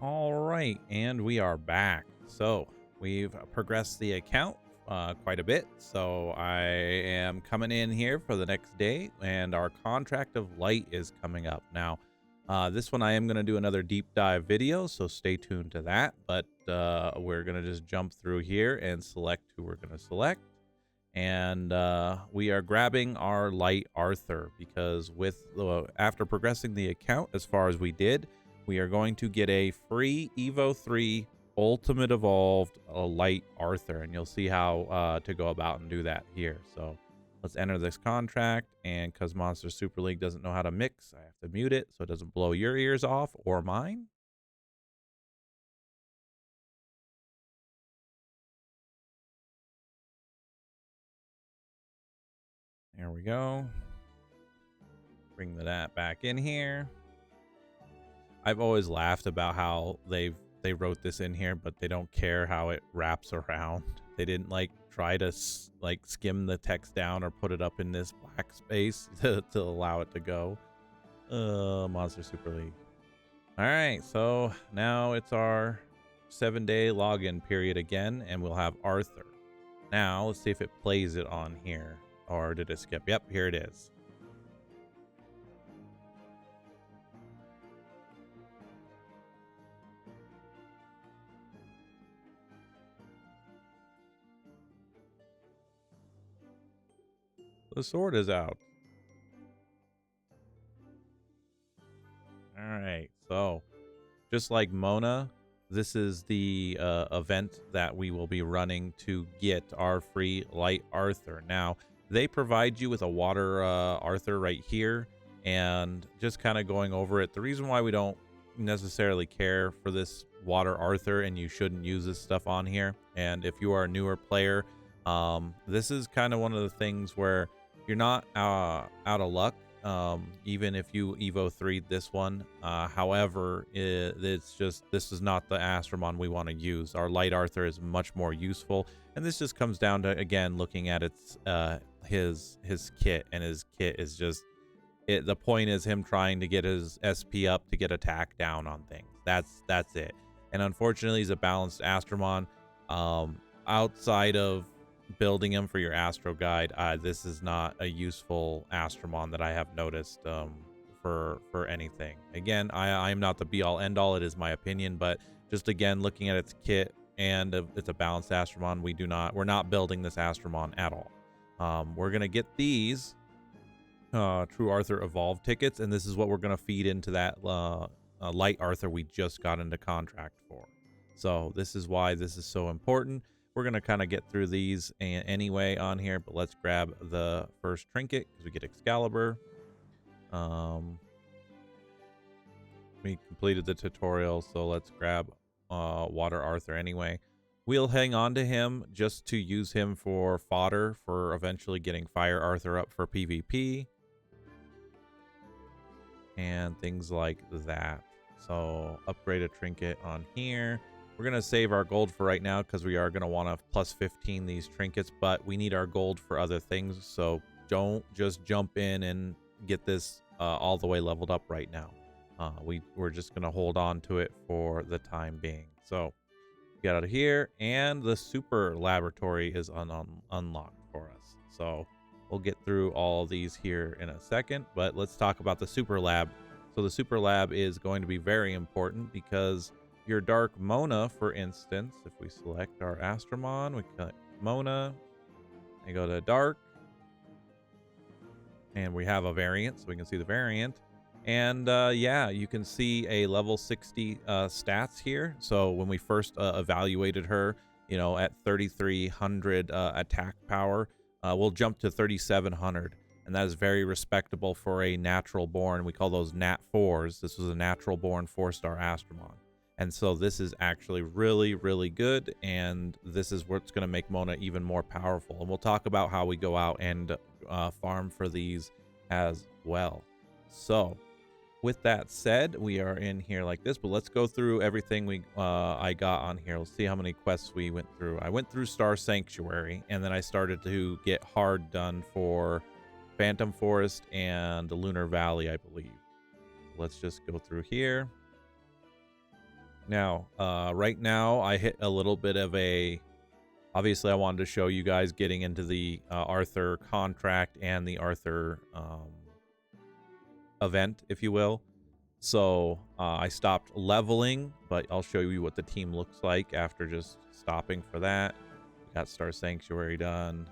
All right, and we are back. So we've progressed the account quite a bit. So I am coming in here for the next day, and our contract of light is coming up now. This one I am going to do another deep dive video, so stay tuned to that. But we're going to just jump through here and select who we're going to select. And we are grabbing our light Arthur because after progressing the account as far as we did, we are going to get a free Evo 3 Ultimate Evolved light Arthur, and you'll see how to go about and do that here. So let's enter this contract, and because Monster Super League doesn't know how to mix, I have to mute it so it doesn't blow your ears off or mine. There we go. Bring that back in here. I've always laughed about how they wrote this in here, but they don't care how it wraps around. They didn't like try to like skim the text down or put it up in this black space to allow it to go. Monster Super League. All right, so now it's our 7-day login period again, and we'll have Arthur. Now let's see if it plays it on here, or did it skip? Yep, here it is. The sword is out. All right, so just like Mona, this is the event that we will be running to get our free light Arthur. Now, they provide you with a water Arthur right here, and just kind of going over it. The reason why we don't necessarily care for this water Arthur, and you shouldn't use this stuff on here, and if you are a newer player, this is kind of one of the things where you're not out of luck, even if you Evo 3 this one. However, it's just, this is not the Astromon we want to use. Our light Arthur is much more useful, and this just comes down to, again, looking at its his kit, and his kit is just the point is him trying to get his SP up to get attack down on things. That's it. And unfortunately, he's a balanced Astromon. Outside of building him for your Astro Guide, this is not a useful Astromon that I have noticed for anything. Again, I'm not the be all end all. It is my opinion, but just again looking at its kit, and it's a balanced Astromon. We're not building this Astromon at all. We're gonna get these True Arthur Evolve tickets, and this is what we're gonna feed into that Light Arthur we just got into contract for. So this is why this is so important. We're going to kind of get through these anyway on here, but let's grab the first trinket because we get Excalibur. We completed the tutorial, so let's grab Water Arthur anyway. We'll hang on to him just to use him for fodder for eventually getting Fire Arthur up for PvP and things like that. So upgrade a trinket on here. We're going to save our gold for right now because we are going to want to plus 15 these trinkets, but we need our gold for other things. So don't just jump in and get this all the way leveled up right now. We're just going to hold on to it for the time being. So get out of here, and the super laboratory is unlocked for us. So we'll get through all of these here in a second, but let's talk about the super lab. So the super lab is going to be very important because your Dark Mona, for instance, if we select our Astromon, we click Mona, and go to Dark, and we have a variant, so we can see the variant. And yeah, you can see a level 60 stats here. So when we first evaluated her, you know, at 3,300 attack power, we'll jump to 3,700. And that is very respectable for a natural born. We call those Nat 4s. This was a natural born 4-star Astromon. And so this is actually really, really good. And this is what's going to make Mona even more powerful. And we'll talk about how we go out and farm for these as well. So with that said, we are in here like this, but let's go through everything I got on here. Let's see how many quests we went through. I went through Star Sanctuary, and then I started to get hard done for Phantom Forest and Lunar Valley, I believe. Let's just go through here. Now, right now I hit a little bit of a, obviously I wanted to show you guys getting into the Arthur contract and the Arthur event, if you will. So I stopped leveling, but I'll show you what the team looks like after just stopping for that. We got Star Sanctuary done.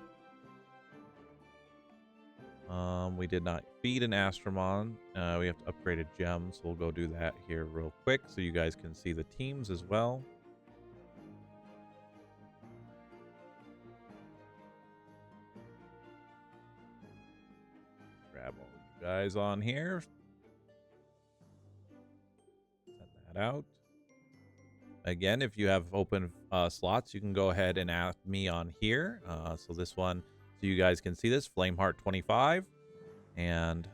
We did not feed an Astromon. We have to upgrade a gem, so we'll go do that here real quick so you guys can see the teams as well. Grab all you guys on here. Send that out. Again, if you have open slots, you can go ahead and add me on here. So this one, so you guys can see this, Flameheart 25 and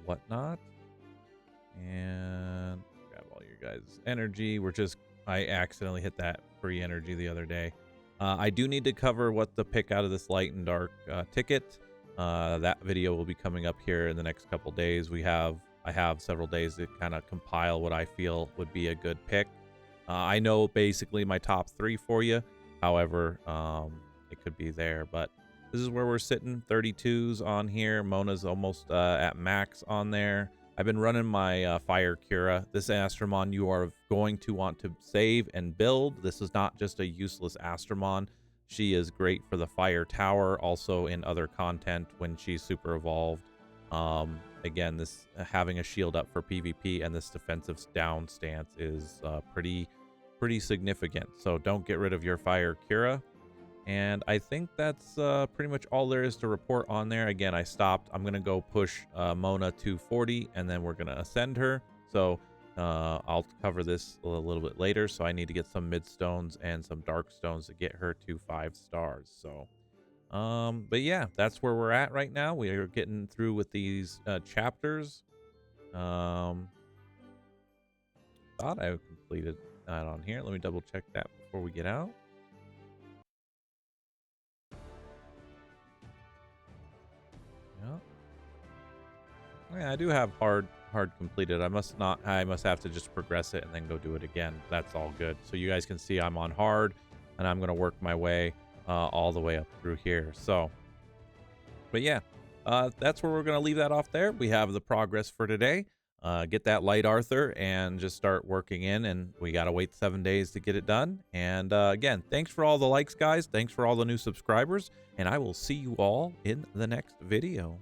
whatnot. And grab all your guys' energy. I accidentally hit that free energy the other day. I do need to cover what the pick out of this light and dark ticket. That video will be coming up here in the next couple days. I have several days to kind of compile what I feel would be a good pick. I know basically my top 3 for you. However, it could be there, but this is where we're sitting. 32s on here. Mona's almost at max on there. I've been running my Fire Cura. This Astromon you are going to want to save and build. This is not just a useless Astromon. She is great for the Fire Tower, also in other content when she's super evolved. Again, this having a shield up for PvP and this defensive down stance is pretty significant. So don't get rid of your Fire Cura. And I think that's pretty much all there is to report on there. Again, I stopped. I'm going to go push Mona to 40, and then we're going to ascend her. So I'll cover this a little bit later. So I need to get some midstones and some dark stones to get her to 5 stars. So, but yeah, that's where we're at right now. We are getting through with these chapters. Thought I completed that on here. Let me double check that before we get out. Yeah, I do have hard completed. I must have to just progress it and then go do it again. That's all good. So you guys can see I'm on hard, and I'm gonna work my way all the way up through here. So, but yeah, that's where we're gonna leave that off there. We have the progress for today. Get that light Arthur and just start working in, and we gotta wait 7 days to get it done. And again, thanks for all the likes, guys. Thanks for all the new subscribers, and I will see you all in the next video.